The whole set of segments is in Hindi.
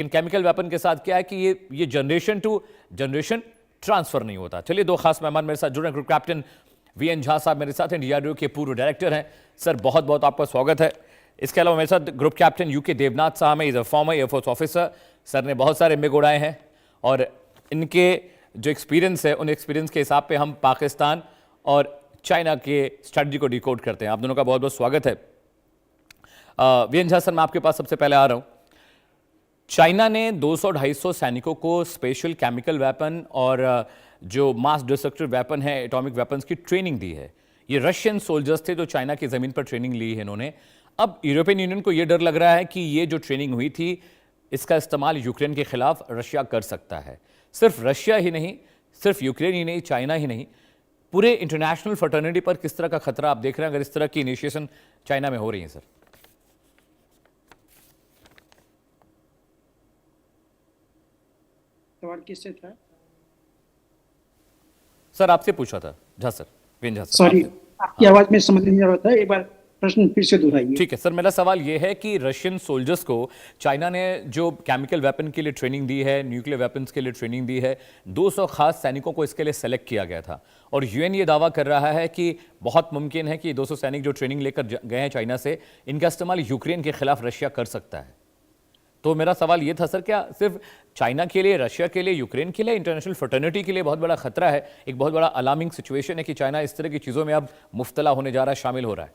इन केमिकल वेपन के साथ क्या है कि ये जनरेशन टू जनरेशन ट्रांसफर नहीं होता। चलिए, दो खास मेहमान मेरे साथ जुड़े हैं। ग्रुप कैप्टन वीएन झा साहब मेरे साथ हैं, डीआरडीओ के पूर्व डायरेक्टर हैं। सर, बहुत बहुत आपका स्वागत है। इसके अलावा मेरे साथ ग्रुप कैप्टन यूके देवनाथ साहब हैं, is a former air force officer. Sir ने बहुत सारे मिग उड़ाए हैं और इनके जो एक्सपीरियंस है, उन एक्सपीरियंस के हिसाब पे हम पाकिस्तान और चाइना के स्ट्रेटजी को डिकोड करते हैं। आप दोनों का बहुत बहुत स्वागत है। वीएन झा सर, मैं आपके पास सबसे पहले आ रहा हूं। चाइना ने 200-250 सैनिकों को स्पेशल केमिकल वेपन और जो मास डिस्ट्रक्टिव वेपन है, एटॉमिक वेपन्स की ट्रेनिंग दी है। ये रशियन सोल्जर्स थे जो चाइना की जमीन पर ट्रेनिंग ली है इन्होंने। अब यूरोपियन यूनियन को यह डर लग रहा है कि ये जो ट्रेनिंग हुई थी, इसका इस्तेमाल यूक्रेन के खिलाफ रशिया कर सकता है। सिर्फ रशिया ही नहीं, सिर्फ यूक्रेन ही नहीं, चाइना ही नहीं, पूरे इंटरनेशनल फर्टर्निटी पर किस तरह का खतरा आप देख रहे हैं अगर इस तरह की इनिशिएशन चाइना में हो रही है? सर, सवाल किससे था? सर आपसे पूछा था Jha sir, V N Jha sir. Sorry, आपकी आवाज में समझ नहीं आ रहा था, एक बार प्रश्न फिर से दोहराइए। ठीक है सर, मेरा सवाल यह है कि रशियन सोल्जर्स को चाइना ने जो केमिकल वेपन के लिए ट्रेनिंग दी है, न्यूक्लियर वेपन्स के लिए ट्रेनिंग दी है, 200 खास सैनिकों को इसके लिए सेलेक्ट किया गया था और यूएन ये दावा कर रहा है कि बहुत मुमकिन है कि 200 सैनिक जो ट्रेनिंग लेकर गए हैं चाइना से, इनका इस्तेमाल यूक्रेन के खिलाफ रशिया कर सकता है। तो मेरा सवाल ये था सर, क्या सिर्फ चाइना के लिए, रशिया के लिए, यूक्रेन के लिए, इंटरनेशनल फर्टर्निटी के लिए बहुत बड़ा खतरा है, एक बहुत बड़ा अलार्मिंग सिचुएशन है कि चाइना इस तरह की चीजों में अब मुफ्तला होने जा रहा है, शामिल हो रहा है?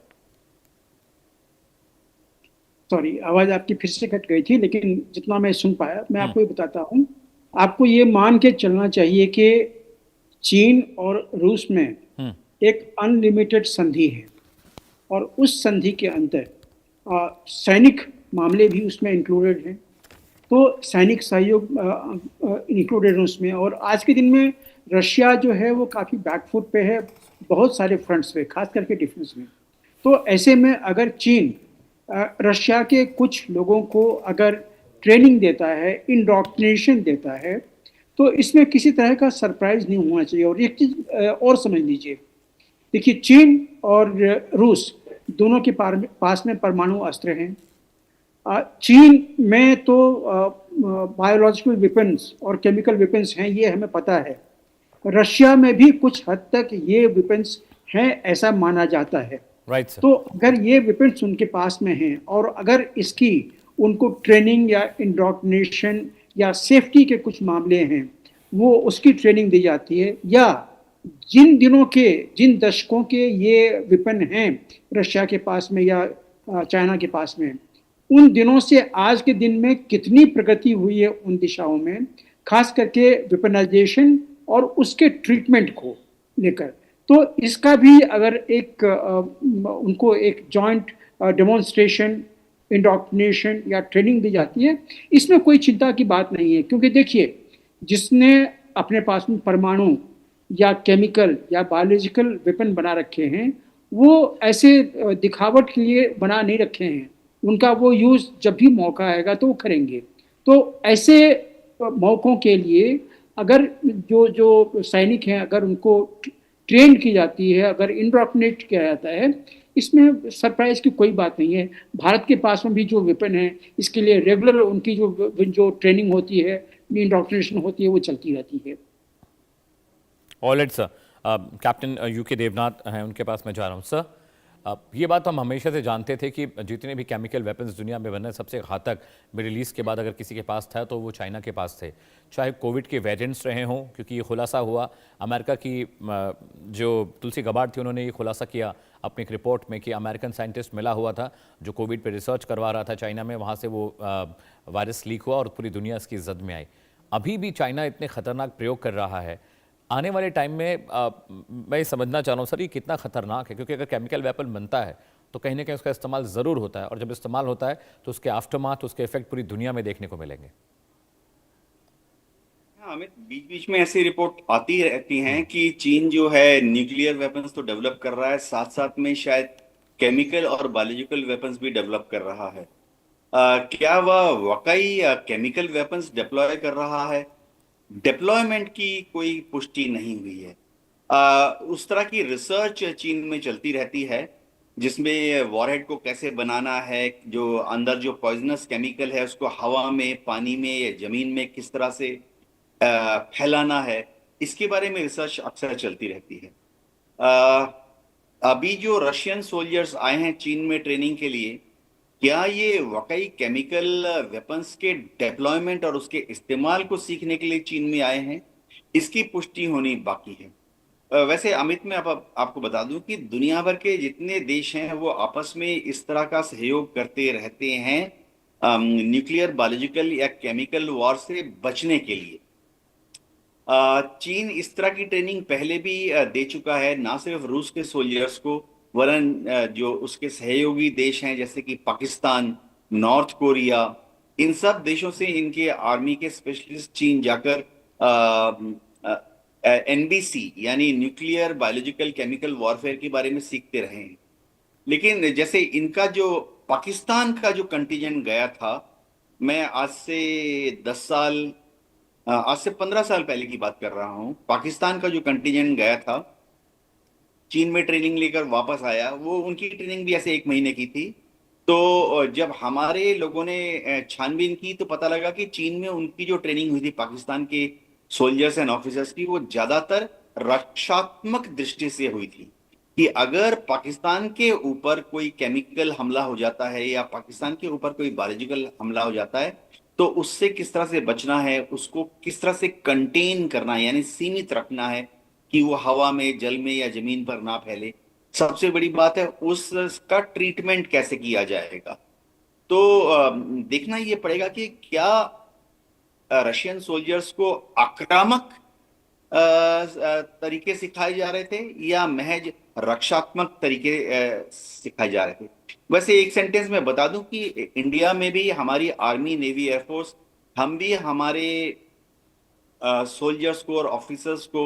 सॉरी, आवाज आपकी फिर से कट गई थी, लेकिन जितना मैं सुन पाया मैं आपको ये बताता हूँ। आपको ये मान के चलना चाहिए कि चीन और रूस में एक अनलिमिटेड संधि है और उस संधि के अंदर सैनिक मामले भी उसमें इंक्लूडेड हैं। तो सैनिक सहयोग इंक्लूडेड है उसमें। और आज के दिन में रशिया जो है वो काफ़ी बैकफुट पे है बहुत सारे फ्रंट्स पे, खास करके डिफेंस में। तो ऐसे में अगर चीन रशिया के कुछ लोगों को अगर ट्रेनिंग देता है, इंडोक्ट्रिनेशन देता है, तो इसमें किसी तरह का सरप्राइज नहीं होना चाहिए। और एक चीज़ और समझ लीजिए, देखिए, चीन और रूस दोनों के पास में परमाणु अस्त्र हैं। चीन में तो बायोलॉजिकल वेपन्स और केमिकल वेपन्स हैं, ये हमें पता है। रशिया में भी कुछ हद तक ये वेपन्स हैं, ऐसा माना जाता है। Right sir. तो अगर ये वेपन्स उनके पास में हैं और अगर इसकी उनको ट्रेनिंग या इंडोक्ट्रिनेशन या सेफ्टी के कुछ मामले हैं, वो उसकी ट्रेनिंग दी जाती है, या जिन दशकों के ये वेपन हैं रशिया के पास में या चाइना के पास में, उन दिनों से आज के दिन में कितनी प्रगति हुई है उन दिशाओं में, खास करके वेपनाइजेशन और उसके ट्रीटमेंट को लेकर। तो इसका भी अगर एक उनको एक जॉइंट डेमोन्स्ट्रेशन, इंडोक्ट्रिनेशन या ट्रेनिंग दी जाती है, इसमें कोई चिंता की बात नहीं है। क्योंकि देखिए, जिसने अपने पास में परमाणु या केमिकल या बायोलॉजिकल वेपन बना रखे हैं, वो ऐसे दिखावट के लिए बना नहीं रखे हैं। उनका वो यूज़ जब भी मौका आएगा तो वो करेंगे। तो ऐसे मौक़ों के लिए अगर जो सैनिक हैं, अगर उनको ट्रेन की जाती है, अगर इंडोक्ट्रिनेट किया जाता है, इसमें सरप्राइज की कोई बात नहीं है। भारत के पास में भी जो वेपन है, इसके लिए रेगुलर उनकी जो ट्रेनिंग होती है, इंडोक्ट्रिनेशन होती है, वो चलती रहती है। Alright sir. Captain U K Devnath हैं, उनके पास मैं जा रहा हूँ। सर, ये बात हम हमेशा से जानते थे कि जितने भी केमिकल वेपन्स दुनिया में बने, सबसे घातक मिडिल ईस्ट के बाद अगर किसी के पास था तो वो चाइना के पास थे। चाहे कोविड के वेरिएंट्स रहे हों, क्योंकि ये खुलासा हुआ, अमेरिका की जो तुलसी गबार्ड थी, उन्होंने ये खुलासा किया अपनी एक रिपोर्ट में कि अमेरिकन साइंटिस्ट मिला हुआ था जो कोविड पर रिसर्च करवा रहा था चाइना में, वहाँ से वो वायरस लीक हुआ और पूरी दुनिया इसकी जद में आई। अभी भी चाइना इतने खतरनाक प्रयोग कर रहा है। आने वाले टाइम में मैं समझना चाह रहा हूँ सर, ये कितना खतरनाक है? क्योंकि अगर केमिकल वेपन बनता है तो कहीं ना कहीं उसका इस्तेमाल ज़रूर होता है, और जब इस्तेमाल होता है तो उसके आफ्टरमाथ, उसके इफेक्ट पूरी दुनिया में देखने को मिलेंगे। हाँ अमित, बीच बीच में ऐसी रिपोर्ट आती रहती हैं कि चीन जो है न्यूक्लियर वेपन्स तो डेवलप कर रहा है, साथ साथ में शायद केमिकल और बायोलॉजिकल वेपन्स भी डेवलप कर रहा है। क्या वह वाकई केमिकल वेपन्स डिप्लॉय कर रहा है? डिप्लॉयमेंट की कोई पुष्टि नहीं हुई है। उस तरह की रिसर्च चीन में चलती रहती है, जिसमें वॉरहेड को कैसे बनाना है, जो अंदर जो पॉइजनस केमिकल है उसको हवा में, पानी में या जमीन में किस तरह से फैलाना है, इसके बारे में रिसर्च अक्सर चलती रहती है। अभी जो रशियन सोल्जर्स आए हैं चीन में ट्रेनिंग के लिए, क्या ये वाकई केमिकल वेपन्स के डेप्लॉयमेंट और उसके इस्तेमाल को सीखने के लिए चीन में आए हैं, इसकी पुष्टि होनी बाकी है। वैसे अमित, मैं आपको बता दूं कि दुनिया भर के जितने देश हैं वो आपस में इस तरह का सहयोग करते रहते हैं न्यूक्लियर, बायोलॉजिकल या केमिकल वॉर से बचने के लिए। चीन इस तरह की ट्रेनिंग पहले भी दे चुका है, ना सिर्फ रूस के सोल्जर्स को, वरन जो उसके सहयोगी देश हैं जैसे कि पाकिस्तान, नॉर्थ कोरिया, इन सब देशों से इनके आर्मी के स्पेशलिस्ट चीन जाकर एनबीसी यानी न्यूक्लियर, बायोलॉजिकल, केमिकल वॉरफेयर के बारे में सीखते रहे हैं। लेकिन जैसे इनका जो पाकिस्तान का जो कंटिजेंट गया था, मैं आज से 10 साल, आज से 15 साल पहले की बात कर रहा हूं, पाकिस्तान का जो कंटिजेंट गया था चीन में ट्रेनिंग लेकर वापस आया, वो उनकी ट्रेनिंग भी ऐसे 1 महीने की थी। तो जब हमारे लोगों ने छानबीन की तो पता लगा कि चीन में उनकी जो ट्रेनिंग हुई थी पाकिस्तान के सोल्जर्स एंड ऑफिसर्स की, वो ज्यादातर रक्षात्मक दृष्टि से हुई थी कि अगर पाकिस्तान के ऊपर कोई केमिकल हमला हो जाता है या पाकिस्तान के ऊपर कोई बायोलॉजिकल हमला हो जाता है तो उससे किस तरह से बचना है, उसको किस तरह से कंटेन करना है, यानी सीमित रखना है कि वो हवा में, जल में या जमीन पर ना फैले। सबसे बड़ी बात है उसका ट्रीटमेंट कैसे किया जाएगा। तो देखना ये पड़ेगा कि क्या रशियन सोल्जर्स को आक्रामक तरीके सिखाए जा रहे थे या महज रक्षात्मक तरीके सिखाए जा रहे थे। वैसे एक सेंटेंस में बता दूं कि इंडिया में भी हमारी आर्मी, नेवी, एयरफोर्स, हम भी हमारे सोल्जर्स को और ऑफिसर्स को,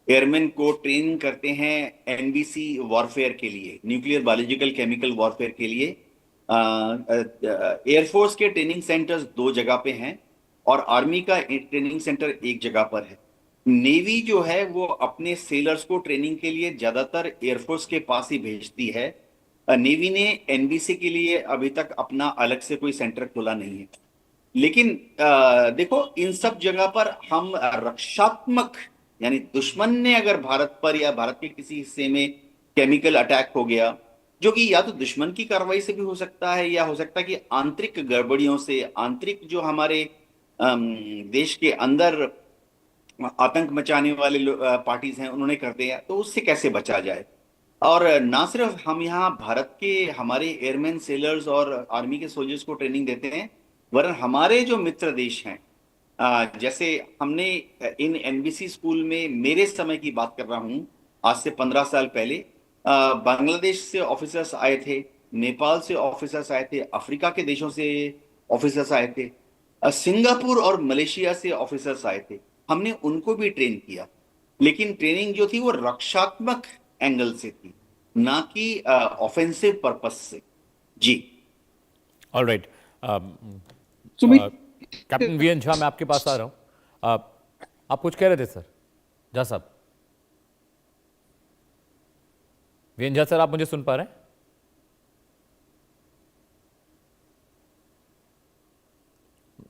एयरमैन को ट्रेनिंग करते हैं एनबीसी वॉरफेयर के लिए, न्यूक्लियर, बायोलॉजिकल, केमिकल वॉरफेयर के लिए। एयरफोर्स के ट्रेनिंग सेंटर्स 2 जगह पे हैं और आर्मी का ट्रेनिंग सेंटर 1 जगह पर है। नेवी जो है वो अपने सेलर्स को ट्रेनिंग के लिए ज्यादातर एयरफोर्स के पास ही भेजती है। नेवी ने एनबीसी के लिए अभी तक अपना अलग से कोई सेंटर खोला नहीं है। लेकिन देखो, इन सब जगह पर हम रक्षात्मक, यानी दुश्मन ने अगर भारत पर या भारत के किसी हिस्से में केमिकल अटैक हो गया, जो कि या तो दुश्मन की कार्रवाई से भी हो सकता है या हो सकता है कि आंतरिक गड़बड़ियों से, आंतरिक जो हमारे देश के अंदर आतंक मचाने वाले पार्टीज हैं उन्होंने कर दिया, तो उससे कैसे बचा जाए। और ना सिर्फ हम यहाँ भारत के हमारे एयरमैन, सेलर्स और आर्मी के सोल्जर्स को ट्रेनिंग देते हैं, वरन हमारे जो मित्र देश हैं, जैसे हमने इन एनबीसी स्कूल में, मेरे समय की बात कर रहा हूँ, आज से 15 साल पहले बांग्लादेश से ऑफिसर्स आए थे, नेपाल से ऑफिसर्स आए थे, अफ्रीका के देशों से ऑफिसर्स आए थे, सिंगापुर और मलेशिया से ऑफिसर्स आए थे। हमने उनको भी ट्रेन किया, लेकिन ट्रेनिंग जो थी वो रक्षात्मक एंगल से थी, ना कि ऑफेंसिव पर्पस से। जी all right. Sumit, captain VN Jha, मैं आपके पास आ रहा हूं। आप कुछ कह रहे थे सर? झा साहब, वीएन झा सर, आप मुझे सुन पा रहे हैं?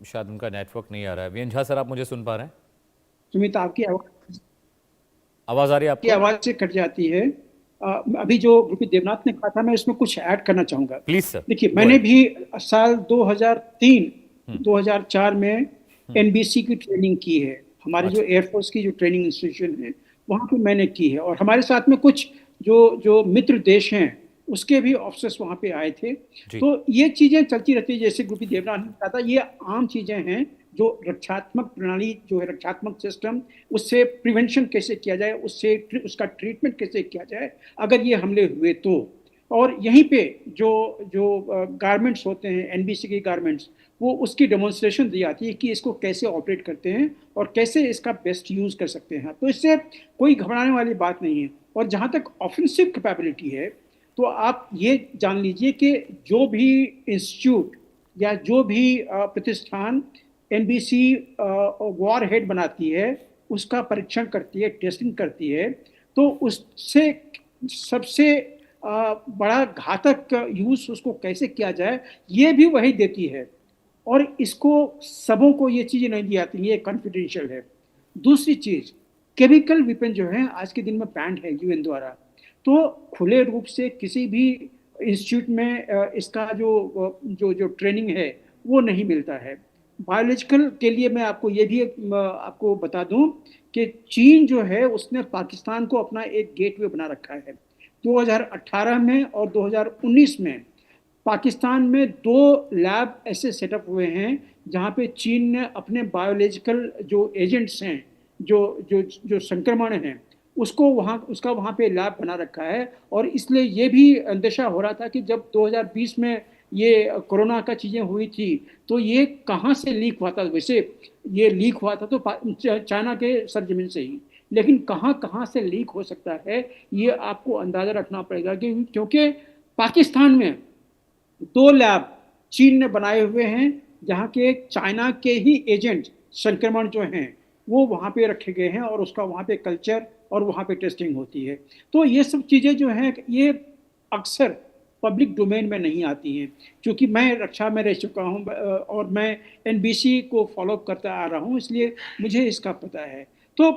शायद उनका नेटवर्क नहीं आ रहा है। वीएन झा सर, आप मुझे सुन पा रहे हैं? सुमित, आपकी आवाज आ रही है आपको? आवाज से कट जाती है। अभी जो गुरु देवनाथ ने कहा था, मैं इसमें कुछ ऐड करना चाहूंगा। Please sir. देखिए, मैंने भी साल 2003 2004 में एनबीसी की ट्रेनिंग की है। हमारी जो एयरफोर्स की जो ट्रेनिंग इंस्टीट्यूशन है वहां पे मैंने की है, और हमारे साथ में कुछ जो जो मित्र देश हैं उसके भी ऑफिसर्स वहां पे आए थे। तो ये चीजें चलती रहती है, जैसे गुरु देवनाथ ने कहा था, ये आम चीजें हैं जो रक्षात्मक प्रणाली जो है, रक्षात्मक सिस्टम, उससे प्रिवेंशन कैसे किया जाए, उससे उसका ट्रीटमेंट कैसे किया जाए अगर ये हमले हुए तो। और यहीं पे जो जो गारमेंट्स होते हैं, एनबीसी के गारमेंट्स, वो उसकी डेमोन्स्ट्रेशन दी जाती है कि इसको कैसे ऑपरेट करते हैं और कैसे इसका बेस्ट यूज कर सकते हैं। तो इससे कोई घबराने वाली बात नहीं है। और जहाँ तक ऑफेंसिव कैपेबिलिटी है, तो आप ये जान लीजिए कि जो भी इंस्टीट्यूट या जो भी प्रतिष्ठान एनबीसी वॉर हेड बनाती है, उसका परीक्षण करती है, टेस्टिंग करती है, तो उससे सबसे बड़ा घातक यूज उसको कैसे किया जाए, ये भी वही देती है। और इसको सबों को ये चीज़ें नहीं दी जाती, ये कॉन्फिडेंशियल है। दूसरी चीज़, केमिकल वेपन जो है आज के दिन में बैंड है यूएन द्वारा, तो खुले रूप से किसी भी इंस्टीट्यूट में इसका जो ट्रेनिंग है वो नहीं मिलता है। बायोलॉजिकल के लिए मैं आपको ये भी आपको बता दूं कि चीन जो है उसने पाकिस्तान को अपना एक गेटवे बना रखा है। 2018 में और 2019 में पाकिस्तान में 2 लैब ऐसे सेटअप हुए हैं जहां पे चीन ने अपने बायोलॉजिकल जो एजेंट्स हैं, जो जो जो संक्रमण हैं, उसका वहां पे लैब बना रखा है। और इसलिए ये भी अंदेशा हो रहा था कि जब 2020 में ये कोरोना का चीजें हुई थी तो ये कहाँ से लीक हुआ था। वैसे ये लीक हुआ था तो चाइना के सरजमीन से ही, लेकिन कहाँ कहाँ से लीक हो सकता है ये आपको अंदाजा रखना पड़ेगा, क्योंकि पाकिस्तान में 2 लैब चीन ने बनाए हुए हैं जहाँ के चाइना के ही एजेंट संक्रमण जो हैं वो वहाँ पे रखे गए हैं और उसका वहाँ पे कल्चर और वहाँ पे टेस्टिंग होती है। तो ये सब चीज़ें जो हैं ये अक्सर पब्लिक डोमेन में नहीं आती हैं। क्योंकि मैं रक्षा में रह चुका हूँ और मैं एनबीसी को फॉलो करता आ रहा हूँ, इसलिए मुझे इसका पता है। तो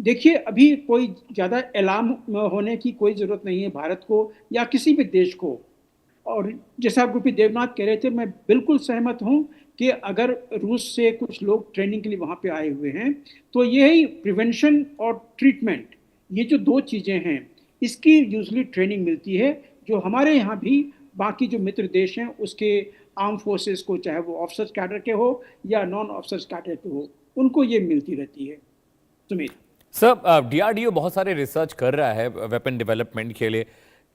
देखिए, अभी कोई ज़्यादा अलार्म होने की कोई ज़रूरत नहीं है भारत को या किसी भी देश को। और जैसा गुरप्रीत देवनाथ कह रहे थे, मैं बिल्कुल सहमत हूं कि अगर रूस से कुछ लोग ट्रेनिंग के लिए वहां पे आए हुए हैं तो यही प्रिवेंशन और ट्रीटमेंट, ये जो 2 चीजें हैं इसकी यूजली ट्रेनिंग मिलती है, जो हमारे यहाँ भी बाकी जो मित्र देश हैं उसके आर्म फोर्सेस को, चाहे वो ऑफिसर्स कैडर के हो या नॉन ऑफिसर्स कैडर के हो, उनको ये मिलती रहती है। सुमित सर, डीआरडीओ बहुत सारे रिसर्च कर रहा है वेपन डेवलपमेंट के लिए।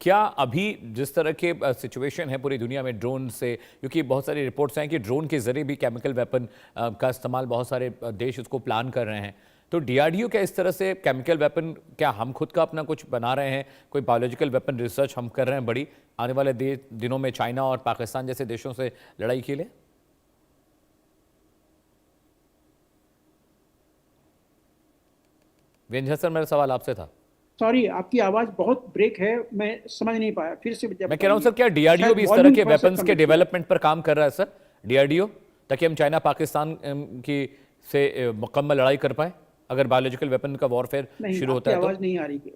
क्या अभी जिस तरह के सिचुएशन है पूरी दुनिया में ड्रोन से, क्योंकि बहुत सारी रिपोर्ट्स हैं कि ड्रोन के जरिए भी केमिकल वेपन का इस्तेमाल बहुत सारे देश उसको प्लान कर रहे हैं, तो डीआरडीओ क्या इस तरह से केमिकल वेपन, क्या हम खुद का अपना कुछ बना रहे हैं, कोई बायोलॉजिकल वेपन रिसर्च हम कर रहे हैं बड़ी आने वाले दिनों में चाइना और पाकिस्तान जैसे देशों से लड़ाई के लिए? व्यंजन सर, मेरा सवाल आपसे था। सॉरी, आपकी आवाज बहुत ब्रेक है, मैं समझ नहीं पाया, फिर से मैं कह रहा हूं सर, क्या डीआरडीओ भी इस तरह के वेपन्स के डेवलपमेंट पर काम कर रहा है सर, डीआरडीओ, ताकि हम चाइना पाकिस्तान की से मुकम्मल लड़ाई कर पाए अगर बायोलॉजिकल वेपन का वॉरफेयर शुरू होता है तो? आवाज नहीं आ रही।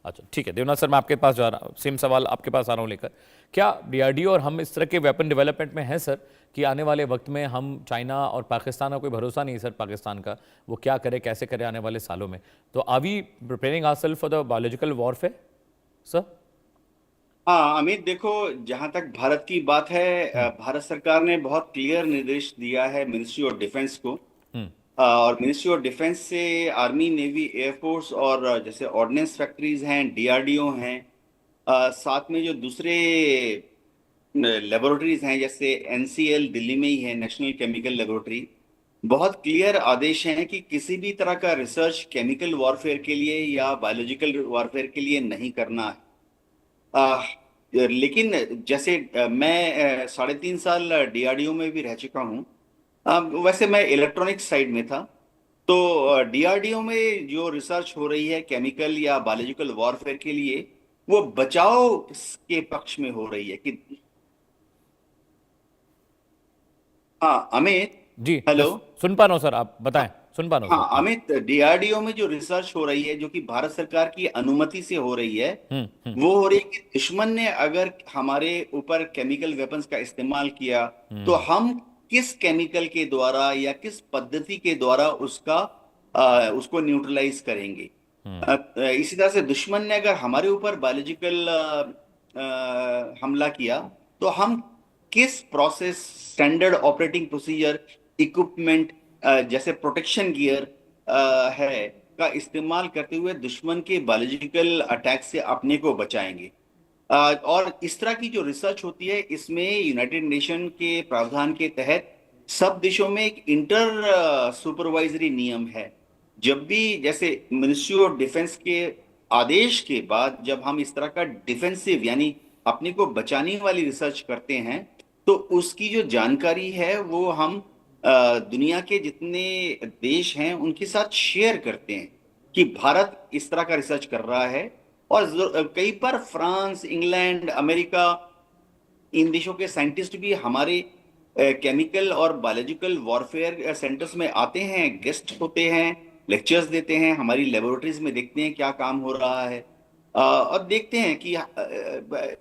अच्छा ठीक है देवनाथ सर, मैं आपके पास जा रहा हूँ, सेम सवाल आपके पास आ रहा हूँ लेकर। क्या डीआरडीओ और हम इस तरह के वेपन डेवलपमेंट में हैं सर कि आने वाले वक्त में हम चाइना और पाकिस्तान का कोई भरोसा नहीं है सर, पाकिस्तान का वो क्या करे कैसे करे आने वाले सालों में, तो are we preparing ourselves for the biological warfare sir? हाँ अमित, देखो, जहां तक भारत की बात है, भारत सरकार ने बहुत क्लियर निर्देश दिया है मिनिस्ट्री ऑफ डिफेंस को। और मिनिस्ट्री ऑफ डिफेंस से आर्मी, नेवी, एयरफोर्स और जैसे ऑर्डिनेंस फैक्ट्रीज हैं, डीआरडीओ हैं, साथ में जो दूसरे लेबोरेटरीज हैं जैसे एनसीएल दिल्ली में ही है, नेशनल केमिकल लेबोरेटरी, बहुत क्लियर आदेश हैं कि किसी भी तरह का रिसर्च केमिकल वॉरफेयर के लिए या बायोलॉजिकल वॉरफेयर के लिए नहीं करना है। लेकिन जैसे मैं 3.5 साल डीआरडीओ में भी रह चुका हूँ। वैसे मैं इलेक्ट्रॉनिक्स साइड में था, तो डीआरडीओ में जो रिसर्च हो रही है केमिकल या बायोलॉजिकल वॉरफेयर के लिए, वो बचाव के पक्ष में हो रही है कि हाँ अमित। जी हेलो, सुन पा रहा हूँ सर, आप बताएं, सुन पा रहा हूँ हाँ सर। अमित, डीआरडीओ में जो रिसर्च हो रही है जो कि भारत सरकार की अनुमति से हो रही है, वो हो रही है कि दुश्मन ने अगर हमारे ऊपर केमिकल वेपन्स का इस्तेमाल किया तो हम किस केमिकल के द्वारा या किस पद्धति के द्वारा उसको न्यूट्रलाइज करेंगे। इसी तरह से दुश्मन ने अगर हमारे ऊपर बायोलॉजिकल हमला किया तो हम किस process, standard operating procedure, equipment जैसे प्रोटेक्शन गियर है का इस्तेमाल करते हुए दुश्मन के बायोलॉजिकल अटैक से अपने को बचाएंगे। और इस तरह की जो रिसर्च होती है, इसमें यूनाइटेड नेशन के प्रावधान के तहत सब देशों में एक इंटर सुपरवाइजरी नियम है। जब भी जैसे मिनिस्ट्री ऑफ डिफेंस के आदेश के बाद जब हम इस तरह का डिफेंसिव यानी अपने को बचाने वाली रिसर्च करते हैं, तो उसकी जो जानकारी है वो हम दुनिया के जितने देश हैं उनके साथ शेयर करते हैं कि भारत इस तरह का रिसर्च कर रहा है और कई बार फ्रांस, इंग्लैंड, अमेरिका, इन देशों के साइंटिस्ट भी हमारे केमिकल और बायोलॉजिकल वॉरफेयर सेंटर्स में आते हैं, गेस्ट होते हैं, लेक्चर्स देते हैं, हमारी लेबोरेटरीज में देखते हैं क्या काम हो रहा है, और देखते हैं कि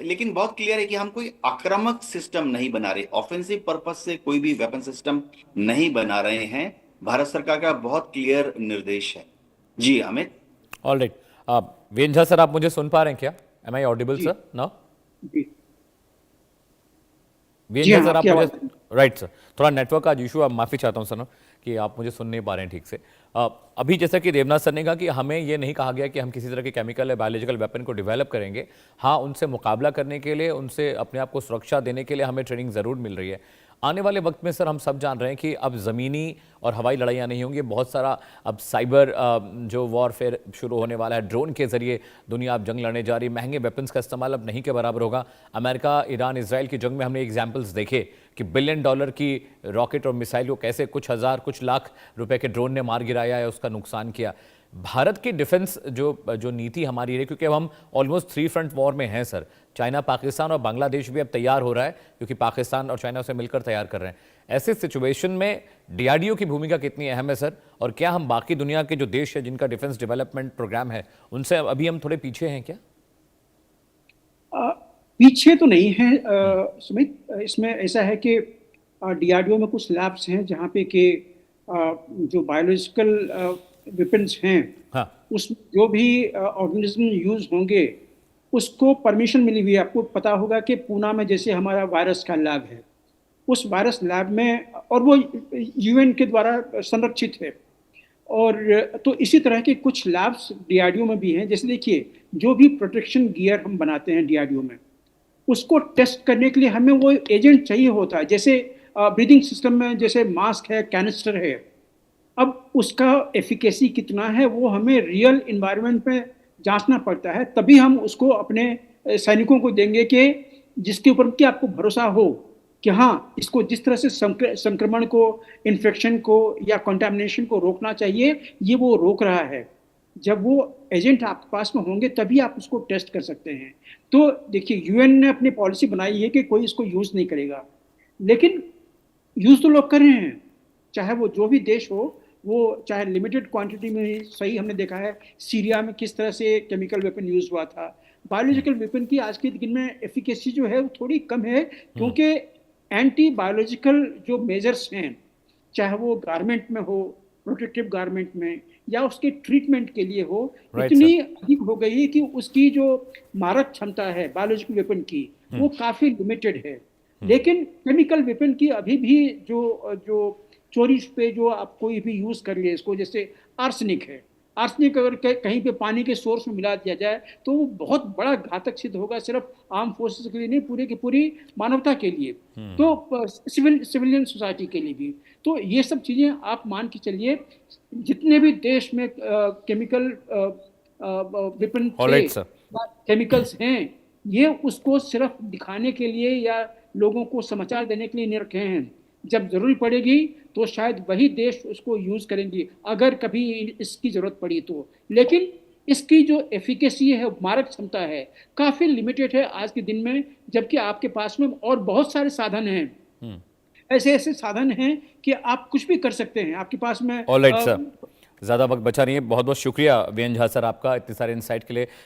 लेकिन बहुत क्लियर है कि हम कोई आक्रामक सिस्टम नहीं बना रहे, ऑफेंसिव पर्पस से कोई भी वेपन सिस्टम नहीं बना रहे हैं। भारत सरकार का बहुत क्लियर निर्देश है। जी Amit. All right, VN Jha sir, आप मुझे सुन पा रहे हैं क्या? एम आई ऑडिबल जी सर? नो? जी वीएन जी झा हाँ, सर, आप आपकी मुझे, आवाज। राइट सर, थोड़ा नेटवर्क का इशू, आप माफी चाहता हूं सर ना, कि आप मुझे सुन नहीं पा रहे हैं ठीक से। अभी जैसा कि देवनाथ सर ने कहा कि हमें ये नहीं कहा गया कि हम किसी तरह के केमिकल या बायोलॉजिकल वेपन को डेवलप करेंगे। हाँ, उनसे मुकाबला करने के लिए, उनसे अपने आप को सुरक्षा देने के लिए हमें ट्रेनिंग ज़रूर मिल रही है। आने वाले वक्त में सर हम सब जान रहे हैं कि अब ज़मीनी और हवाई लड़ाइयाँ नहीं होंगी, बहुत सारा अब साइबर जो वॉरफेयर शुरू होने वाला है, ड्रोन के जरिए दुनिया अब जंग लड़ने जा रही है, महंगे वेपन्स का इस्तेमाल अब नहीं के बराबर होगा। अमेरिका, ईरान, इसराइल की जंग में हमने एग्जाम्पल्स देखे कि $1 बिलियन की रॉकेट और मिसाइल को कैसे कुछ हज़ार, कुछ लाख रुपए के ड्रोन ने मार गिराया है, उसका नुकसान किया। भारत की डिफेंस जो नीति हमारी है, क्योंकि अब हम ऑलमोस्ट 3 फ्रंट वॉर में हैं सर, चाइना, पाकिस्तान और बांग्लादेश भी अब तैयार हो रहा है, क्योंकि पाकिस्तान और चाइना उसे मिलकर तैयार कर रहे हैं। ऐसे सिचुएशन में डीआरडीओ की भूमिका कितनी अहम है सर, और क्या हम बाकी दुनिया के जो देश है जिनका डिफेंस डेवलपमेंट प्रोग्राम है, उनसे अभी हम थोड़े पीछे हैं क्या? पीछे तो नहीं है सुमित। इसमें ऐसा है कि डीआरडीओ में कुछ लैब्स हैं जहाँ पे कि जो बायोलॉजिकल वेपन्स हैं, हाँ, उस जो भी ऑर्गेनिज्म यूज होंगे उसको परमिशन मिली हुई है। आपको पता होगा कि पूना में जैसे हमारा वायरस का लैब है, उस वायरस लैब में, और वो यूएन के द्वारा संरक्षित है। और तो इसी तरह के कुछ लैब्स डीआरडीओ में भी हैं। जैसे देखिए, जो भी प्रोटेक्शन गियर हम बनाते हैं डीआरडीओ में, उसको टेस्ट करने के लिए हमें वो एजेंट चाहिए होता है। जैसे ब्रीदिंग सिस्टम में जैसे मास्क है, कैनिस्टर है, अब उसका एफिकेसी कितना है वो हमें रियल इन्वायरमेंट में जांचना पड़ता है, तभी हम उसको अपने सैनिकों को देंगे कि जिसके ऊपर कि आपको भरोसा हो कि हाँ, इसको जिस तरह से संक्रमण को, इन्फेक्शन को या कंटामिनेशन को रोकना चाहिए, ये वो रोक रहा है। जब वो एजेंट आपके पास में होंगे तभी आप उसको टेस्ट कर सकते हैं। तो देखिए, यूएन ने अपनी पॉलिसी बनाई है कि कोई इसको यूज नहीं करेगा, लेकिन यूज तो लोग कर रहे हैं, चाहे वो जो भी देश हो, वो चाहे लिमिटेड क्वांटिटी में ही सही। हमने देखा है सीरिया में किस तरह से केमिकल वेपन यूज हुआ था। बायोलॉजिकल वेपन की आज के दिन में एफिकेसी जो है वो थोड़ी कम है, क्योंकि एंटी बायोलॉजिकल जो मेजर्स हैं, चाहे वो गारमेंट में हो, प्रोटेक्टिव गारमेंट में, या उसके ट्रीटमेंट के लिए हो, राइट इतनी सर। अधिक हो गई है कि उसकी जो मारक क्षमता है बायोलॉजिकल वेपन की, वो काफी लिमिटेड है। लेकिन केमिकल वेपन की अभी भी जो जो चोरी पे जो आप कोई भी यूज कर लिए इसको, जैसे आर्सेनिक है, आर्सेनिक अगर कहीं पे पानी के सोर्स में मिला दिया जाए तो वो बहुत बड़ा घातक सिद्ध होगा, सिर्फ आर्म फोर्सेस के लिए नहीं, पूरे की पूरी मानवता के लिए, तो सिविलियन सोसाइटी के लिए भी। तो ये सब चीजें आप मान के चलिए, जितने भी देश में chemical weapon alright sir. Chemicals हैं, ये उसको सिर्फ दिखाने के लिए या लोगों को समाचार देने के लिए नहीं रखे हैं। जब जरूरी पड़ेगी तो शायद वही देश उसको यूज करेंगे, अगर कभी इसकी जरूरत पड़ी तो। लेकिन इसकी जो एफिकेसी है, मारक क्षमता है, काफी लिमिटेड है आज के दिन में, जबकि आपके पास में और बहुत सारे साधन हैं। ऐसे ऐसे साधन हैं कि आप कुछ भी कर सकते हैं आपके पास में। ऑलराइट सर, ज़्यादा वक्त बचा नहीं है। बहुत बहुत शुक्रिया वीएन झा सर आपका इतने सारे इंसाइट के लिए।